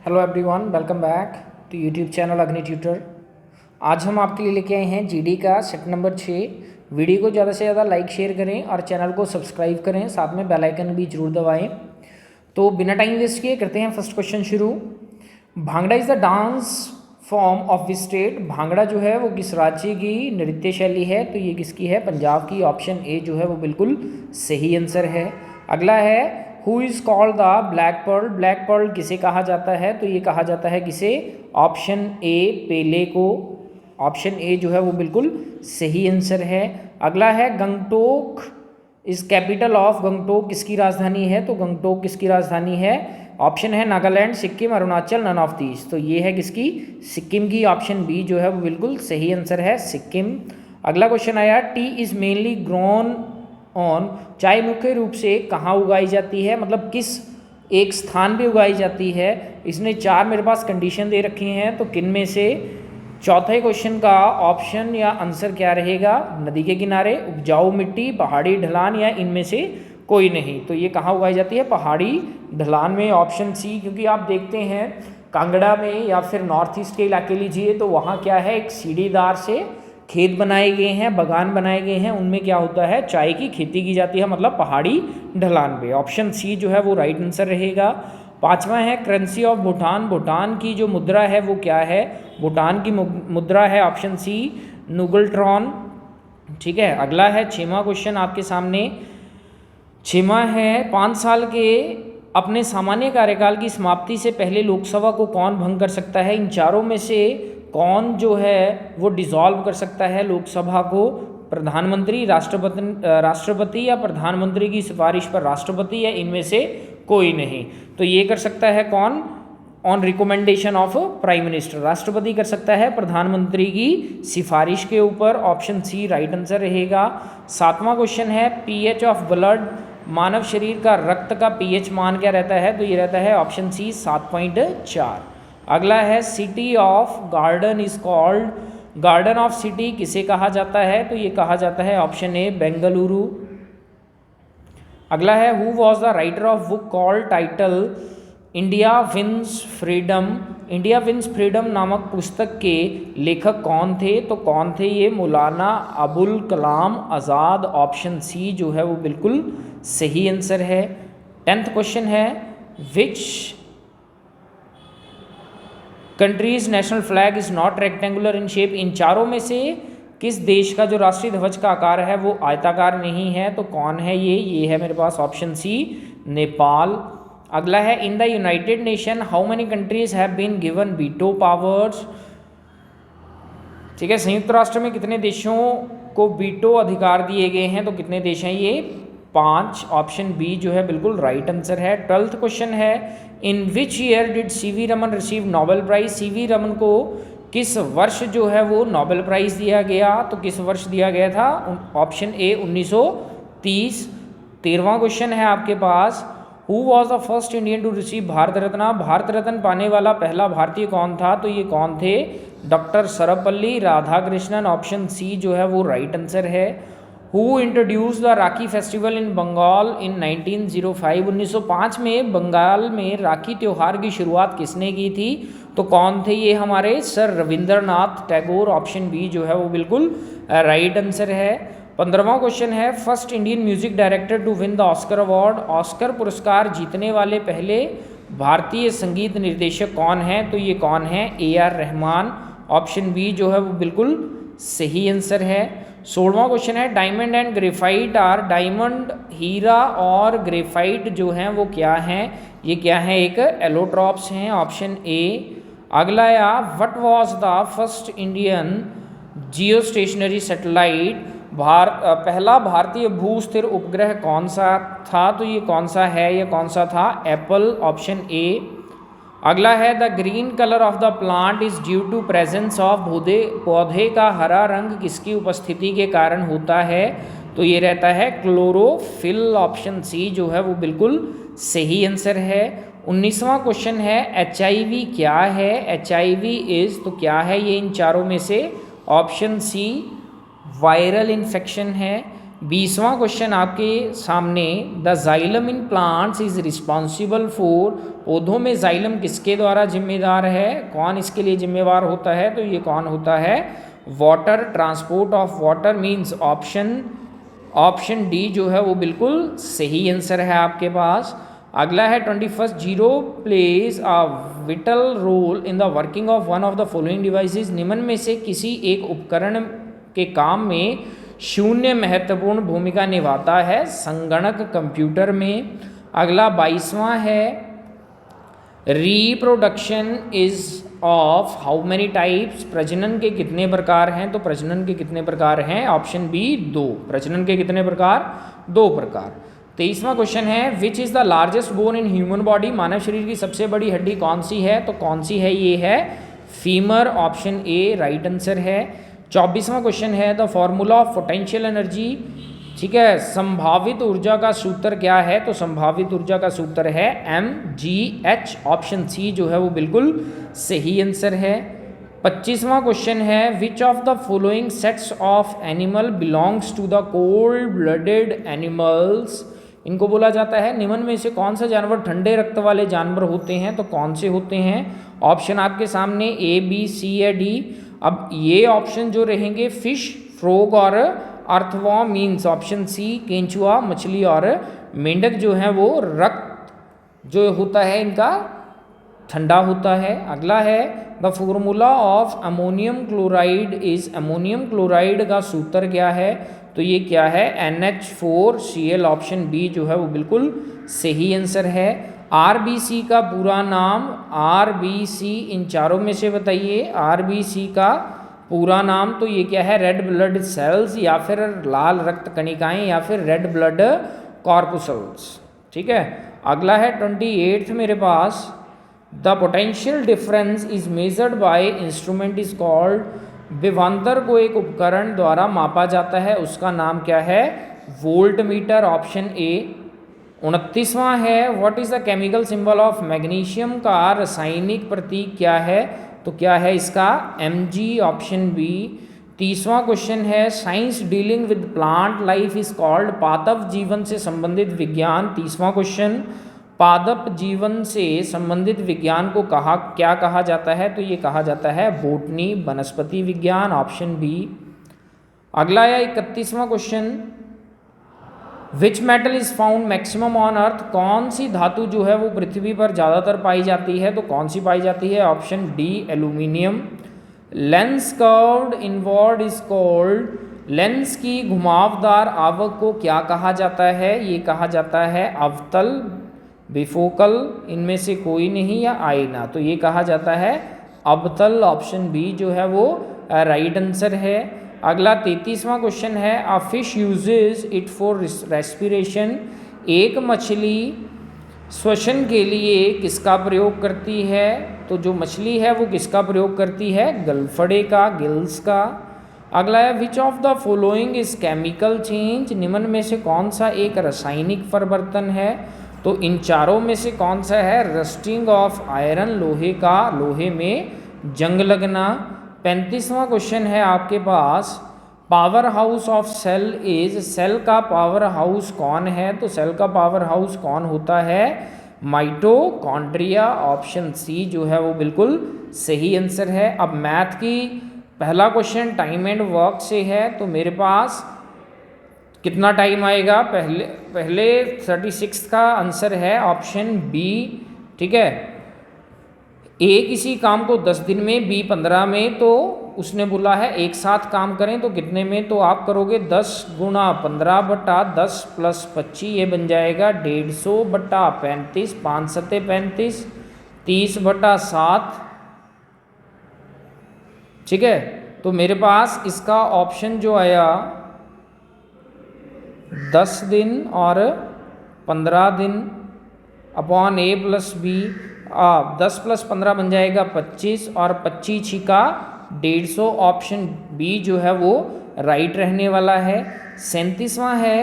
Hello everyone, welcome back to YouTube channel Agni tutor. आज हम आपके लिए लेके आए हैं जीडी का सेट नंबर 6। वीडियो को ज़्यादा से ज़्यादा लाइक शेयर करें और चैनल को सब्सक्राइब करें, साथ में बेल आइकन भी जरूर दबाएं। तो बिना टाइम वेस्ट किए करते हैं फर्स्ट क्वेश्चन शुरू। Bhangra is the dance form of which state. Bhangra जो है वो किस राज्य की नृत्य शैली है? तो ये किसकी है? पंजाब की। ऑप्शन ए जो है वो बिल्कुल सही आंसर है। अगला है who is called the black pearl. Black pearl किसे कहा जाता है? तो ये कहा जाता है किसे? ऑप्शन ए पेले को। ऑप्शन ए जो है वो बिल्कुल सही आंसर है। अगला है Gangtok is capital of. Gangtok किसकी राजधानी है? तो गंगटोक किसकी राजधानी है? ऑप्शन है Nagaland, Sikkim, Arunachal, none of these. तो ये है किसकी? सिक्किम की। ऑप्शन बी जो है वो बिल्कुल सही आंसर है, सिक्किम। अगला क्वेश्चन आया T is mainly grown on. चाय मुख्य रूप से कहाँ उगाई जाती है, मतलब किस एक स्थान पे उगाई जाती है? इसने चार मेरे पास कंडीशन दे रखी हैं, तो किन में से चौथे क्वेश्चन का ऑप्शन या आंसर क्या रहेगा? नदी के किनारे, उपजाऊ मिट्टी, पहाड़ी ढलान, या इनमें से कोई नहीं। तो ये कहाँ उगाई जाती है? पहाड़ी ढलान में, ऑप्शन सी। क्योंकि आप देखते हैं कांगड़ा में या फिर नॉर्थ ईस्ट के इलाके लीजिए, तो वहाँ क्या है, एक सीढ़ीदार से खेत बनाए गए हैं, बागान बनाए गए हैं, उनमें क्या होता है, चाय की खेती की जाती है, मतलब पहाड़ी ढलान पे। ऑप्शन सी जो है वो राइट आंसर रहेगा। पांचवा है करेंसी ऑफ भूटान। भूटान की जो मुद्रा है वो क्या है? भूटान की मुद्रा है ऑप्शन सी नुगलट्रॉन। ठीक है। अगला है छठवां क्वेश्चन आपके सामने। छठवां है 5 साल के अपने सामान्य कार्यकाल की समाप्ति से पहले लोकसभा को कौन भंग कर सकता है? इन चारों में से कौन जो है वो डिसॉल्व कर सकता है लोकसभा को? प्रधानमंत्री, राष्ट्रपति या प्रधानमंत्री की सिफारिश पर राष्ट्रपति, या इनमें से कोई नहीं। तो ये कर सकता है कौन? On recommendation of prime minister. राष्ट्रपति कर सकता है प्रधानमंत्री की सिफारिश के ऊपर। ऑप्शन सी राइट आंसर रहेगा। सातवां क्वेश्चन है पीएच ऑफ ब्लड। मानव शरीर का रक्त का पीएच मान क्या रहता है? तो ये रहता है ऑप्शन सी 7.4। अगला है city of garden is called. Garden of city किसे कहा जाता है? तो ये कहा जाता है ऑप्शन ए बेंगलुरु। अगला है who was the writer of book called title India wins freedom. India wins freedom नामक पुस्तक के लेखक कौन थे? तो कौन थे ये? मौलाना अबुल कलाम आज़ाद। ऑप्शन सी जो है वो बिल्कुल सही आंसर है। 10th क्वेश्चन है which countries national flag is not rectangular in shape. इन चारों में से किस देश का जो राष्ट्रीय ध्वज का आकार है वो आयताकार नहीं है? तो कौन है ये? ये है मेरे पास ऑप्शन सी नेपाल। अगला है in the United Nation how many countries have been given veto powers. ठीक है, संयुक्त राष्ट्र में कितने देशों को वीटो अधिकार दिए गए हैं? तो कितने देश हैं ये? 5। ऑप्शन बी जो है बिल्कुल राइट आंसर है। 12th क्वेश्चन है in which year did CV Raman receive Nobel prize. CV Raman को किस वर्ष जो है वो नोबेल प्राइज दिया गया? तो किस वर्ष दिया गया था? Option A 1930। 13वां क्वेश्चन है आपके पास who was the first Indian to receive Bharat Ratna. Bharat Ratna पाने वाला पहला भारतीय कौन था? तो ये कौन थे? Doctor Sarvepalli Radhakrishnan. Option C जो है वो राइट आंसर है। Who introduced the Rakhi festival in Bengal in 1905। 1905 में बंगाल में राखी त्यौहार की शुरुआत किसने की थी? तो कौन थे ये? हमारे sir Rabindranath Tagore. Option B जो है वो बिल्कुल राइट आंसर है। 15वां क्वेश्चन है first Indian music director to win the Oscar award. Oscar पुरस्कार जीतने वाले पहले भारतीय संगीत निर्देशक कौन है? तो ये कौन है? AR रहमान। ऑप्शन बी जो है वो बिल्कुल सही आंसर है। 16वां क्वेश्चन है diamond and graphite are. Diamond, हीरा और ग्रेफाइट जो हैं वो क्या हैं? ये क्या है? एक एलोट्रॉप्स हैं। Option A. अगला या what was the first Indian Jio stationery satellite. पहला भारतीय भू स्थिर उपग्रह कौन सा था? तो ये कौन सा है या कौन सा था? एप्पल। Option A. अगला है the green colour of the plant is due to presence of. पौधे का हरा रंग किसकी उपस्थिति के कारण होता है? तो ये रहता है क्लोरोफिल। ऑप्शन सी जो है वो बिल्कुल सही आंसर है। 19वां क्वेश्चन है HIV क्या है? HIV इज, तो क्या है ये इन चारों में से? ऑप्शन सी वायरल इन्फेक्शन है। 20वां क्वेश्चन आपके सामने, the xylem in plants is responsible for, पौधों में जाइलम किसके द्वारा जिम्मेदार है, कौन इसके लिए जिम्मेवार होता है, तो ये कौन होता है, water, transport of water, means option D जो है वो बिल्कुल सही आंसर है आपके पास। अगला है 21, zero plays a vital role in the working of one of the following devices, निम्न में से किसी एक उपकरण के काम में शून्य महत्वपूर्ण भूमिका निभाता है संगणक कंप्यूटर में। अगला 22वां है, reproduction is of how many types, प्रजनन के कितने प्रकार हैं, तो प्रजनन के कितने प्रकार हैं, ऑप्शन बी 2, प्रजनन के कितने प्रकार, 2 प्रकार। 23वां क्वेश्चन है, which is the largest bone in human body, मानव शरीर की सबसे बड़ी हड्डी कौन सी है, तो कौन सी है, ये है femur, option A right answer है। 24वां क्वेश्चन है, the formula of potential energy, ठीक है, संभावित ऊर्जा का सूत्र क्या है, तो संभावित ऊर्जा का सूत्र है mgh, ऑप्शन सी जो है वो बिल्कुल सही आंसर है। 25वां क्वेश्चन है, which of the following sets of animal belongs to the cold blooded animals, इनको बोला जाता है निम्न में से कौन सा जानवर ठंडे रक्त वाले जानवर होते हैं, तो कौन से होते हैं, ऑप्शन आपके सामने ए, बी, सी या डी। अब ये ऑप्शन जो रहेंगे, फिश, फ्रॉग और अर्थवॉर्म, मीन्स ऑप्शन सी केंचुआ, मछली और मेंढक जो है वो रक्त जो होता है इनका ठंडा होता है। अगला है, the formula of ammonium chloride is, ammonium chloride का सूत्र क्या है, तो ये क्या है, NH4Cl, ऑप्शन बी जो है वो बिल्कुल सही आंसर है। RBC का पूरा नाम, RBC इन चारों में से बताइए, RBC का पूरा नाम, तो ये क्या है, रेड ब्लड सेल्स, या फिर लाल रक्त कणिकाएं, या फिर रेड ब्लड कॉर्पुसल्स, ठीक है। अगला है 28 मेरे पास, the potential difference is measured by instrument is called, विभवांतर को एक उपकरण द्वारा मापा जाता है, उसका नाम क्या है, वोल्ट मीटर, ऑप्शन ए। 29वां है, what is the chemical symbol of magnesium, का रासायनिक प्रतीक क्या है, तो क्या है इसका, Mg, ऑप्शन बी। 30वां क्वेश्चन है, science dealing with plant life is called, पादप जीवन से संबंधित विज्ञान, 30वां क्वेश्चन, पादप जीवन से संबंधित विज्ञान को क्या कहा जाता है, तो ये कहा जाता है बोटनी, वनस्पति विज्ञान, ऑप्शन बी। अगला है 31वां question, which metal is found maximum on earth, कौन सी धातु जो है वो पृथ्वी पर ज़्यादातर पाई जाती है, तो कौन सी पाई जाती है, option D aluminium. Lens curved inward is called, lens की घुमावदार आवक को क्या कहा जाता है, ये कहा जाता है अवतल, बिफोकल, इनमें से कोई नहीं, या आईना, तो ये कहा जाता है अवतल, ऑप्शन बी जो है वो राइट आंसर है। अगला 33वां क्वेश्चन है, a fish uses it for respiration, एक मछली श्वसन के लिए किसका प्रयोग करती है, तो जो मछली है वो किसका प्रयोग करती है, गलफड़े का, गिल्स का। अगला है, which of the following is chemical change, निम्न में से कौन सा एक रासायनिक परिवर्तन है, तो इन चारों में से कौन सा है, रस्टिंग ऑफ आयरन, लोहे का, लोहे में जंग लगना। 35वां क्वेश्चन है आपके पास, power house of cell is, cell का पावर हाउस कौन है, तो सेल का पावर हाउस कौन होता है, माइटोकॉन्ड्रिया, ऑप्शन सी जो है वो बिल्कुल सही आंसर है। अब मैथ की पहला क्वेश्चन टाइम एंड वर्क से है, तो मेरे पास कितना टाइम आएगा, पहले 36 का आंसर है ऑप्शन बी, ठीक है। ए किसी काम को 10 दिन में, बी 15 में, तो उसने बोला है एक साथ काम करें तो कितने में, तो आप करोगे 10 गुणा 15 बटा 10 प्लस 25, ये बन जाएगा 150 बटा 35, 5 सत्ते 35, 30 बटा 7, ठीक है। तो मेरे पास इसका ऑप्शन जो आया 10 दिन और 15 दिन अपॉन ए प्लस बी, 10 प्लस 15 बन जाएगा 25, और 25 छिका 150, ऑप्शन बी जो है वो राइट रहने वाला है। 37वां है,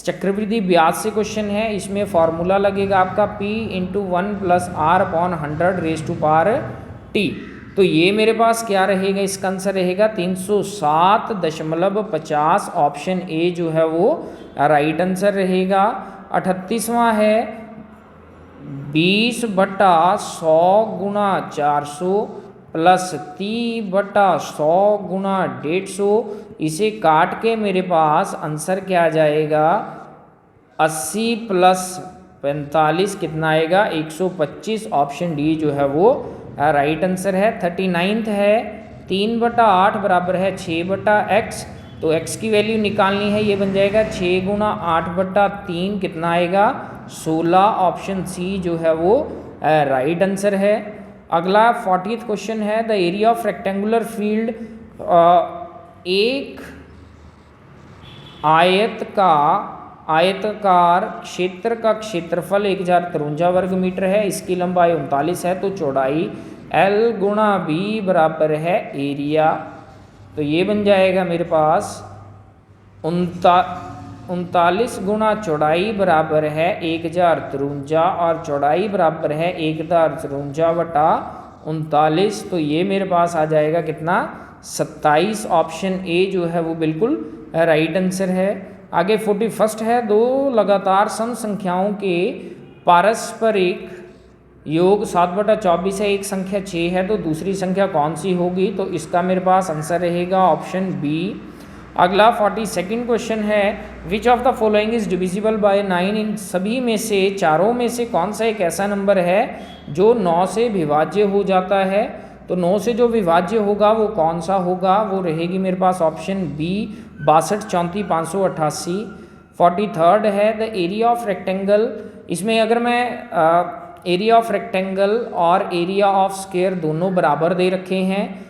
चक्रवृद्धि ब्याज से क्वेश्चन है, इसमें फॉर्मूला लगेगा आपका P × 1 + R/100 raise to power T। तो ये मेरे पास क्या रहेगा, इसका आंसर रहेगा 307.50। ऑप्शन ए जो है वो राइट आंसर रहेगा। 38वां है 20/100 गुणा 400 प्लस 30/100 गुणा 150। इसे काट के मेरे पास आंसर क्या आ जाएगा, 80 प्लस 45 कितना आएगा, 125। ऑप्शन डी जो है वो राइट आंसर है। 39th है 3/8 बराबर है 6/x। तो x की वैल्यू निकालनी है, ये बन जाएगा 6 गुणा 8/3 कितना आएगा, 16। ऑप्शन सी जो है वो राइट आंसर है। अगला 40th क्वेश्चन है the area of rectangular field, एक आयतकार क्षेत्र का क्षेत्रफल 1053 वर्ग मीटर है, इसकी लंबाई 39 है, तो चौड़ाई L गुणा B बराबर है एरिया। तो ये बन जाएगा मेरे पास 39 गुणा चौड़ाई बराबर है 1053 और चौड़ाई बराबर है 1053/39। तो ये मेरे पास आ जाएगा कितना, 27। ऑप्शन ए जो है वो बिल्कुल राइट आंसर है। आगे 41st है दो लगातार सम संख्याओं के पारस्परिक योग 7/24 है, एक संख्या 6 है, तो दूसरी संख्या कौन सी होगी, तो इसका मेरे पास आंसर रहेगा ऑप्शन बी। अगला 42nd क्वेश्चन है which of the following is divisible by 9। इन सभी में से, चारों में से कौन सा एक ऐसा नंबर है जो 9 से विभाज्य हो जाता है। तो 9 से जो विभाज्य होगा वो कौन सा होगा, वो रहेगी मेरे पास ऑप्शन बी 62, 34, 588। 43rd है द एरिया ऑफ रेक्टेंगल। इसमें अगर मैं एरिया ऑफ रेक्टेंगल और एरिया ऑफ स्क्वायर दोनों बराबर दे रखे हैं,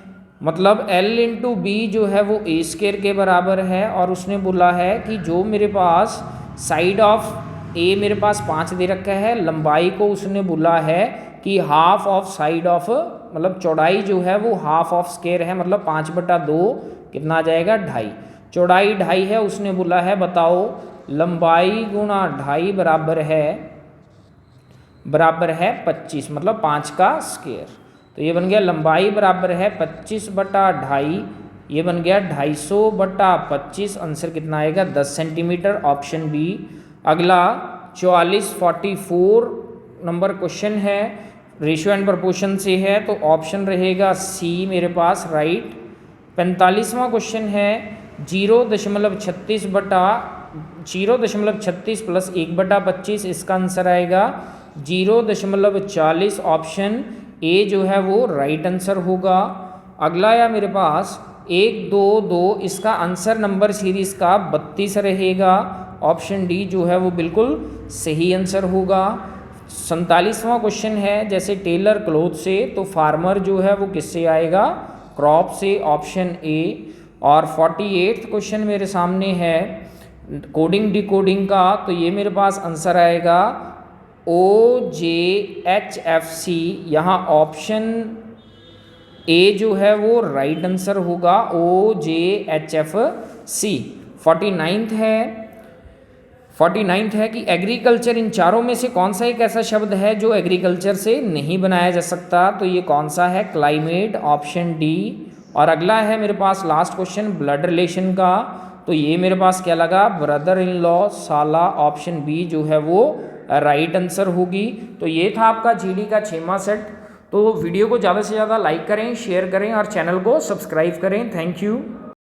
मतलब L इंटू बी जो है वो ए स्क्वायर के बराबर है, और उसने बोला है कि जो मेरे पास साइड ऑफ ए मेरे पास 5 दे रखा है, लंबाई को उसने बोला है कि हाफ ऑफ साइड ऑफ, मतलब चौड़ाई जो है वो हाफ ऑफ स्क्वायर है, मतलब 5/2 कितना आ जाएगा, 2.5। चौड़ाई 2.5 है, उसने बोला है बताओ लंबाई गुणा 2.5 बराबर है 25, मतलब 5 का स्क्वायर। तो ये बन गया लंबाई बराबर है 25/2.5, ये बन गया 250/25। आंसर कितना आएगा, 10 सेंटीमीटर। Option B. अगला 44 नंबर क्वेश्चन है, रेशियो एंड प्रोपोर्शन से है, तो ऑप्शन रहेगा सी मेरे पास राइट। 45वां क्वेश्चन है 0.36 प्लस 1/25, इसका आंसर आएगा 0.40। ऑप्शन ए जो है वो राइट आंसर होगा। अगला या मेरे पास 1, 2, 2, इसका आंसर नंबर सीरीज का 32 रहेगा। ऑप्शन डी जो है वो बिल्कुल सही आंसर होगा। 47वां क्वेश्चन है जैसे टेलर क्लोथ से, तो फार्मर जो है वो किससे आएगा, क्रॉप से। Option A. और 48th क्वेश्चन मेरे सामने है कोडिंग डिकोडिंग का, तो ये मेरे पास आंसर आएगा OJHFC। यहाँ ऑप्शन ए जो है वो राइट आंसर होगा, OJHFC। 49th है कि एग्रीकल्चर, इन चारों में से कौन सा एक ऐसा शब्द है जो एग्रीकल्चर से नहीं बनाया जा सकता, तो ये कौन सा है, क्लाइमेट। Option D. और अगला है मेरे पास लास्ट क्वेश्चन ब्लड रिलेशन का, तो ये मेरे पास क्या लगा, ब्रदर इन लॉ, साला। ऑप्शन बी जो है वो राइट आंसर होगी। तो ये था आपका जीडी का 6वां सेट। तो वीडियो को ज़्यादा से ज़्यादा लाइक करें, शेयर करें और चैनल को सब्सक्राइब करें। Thank you.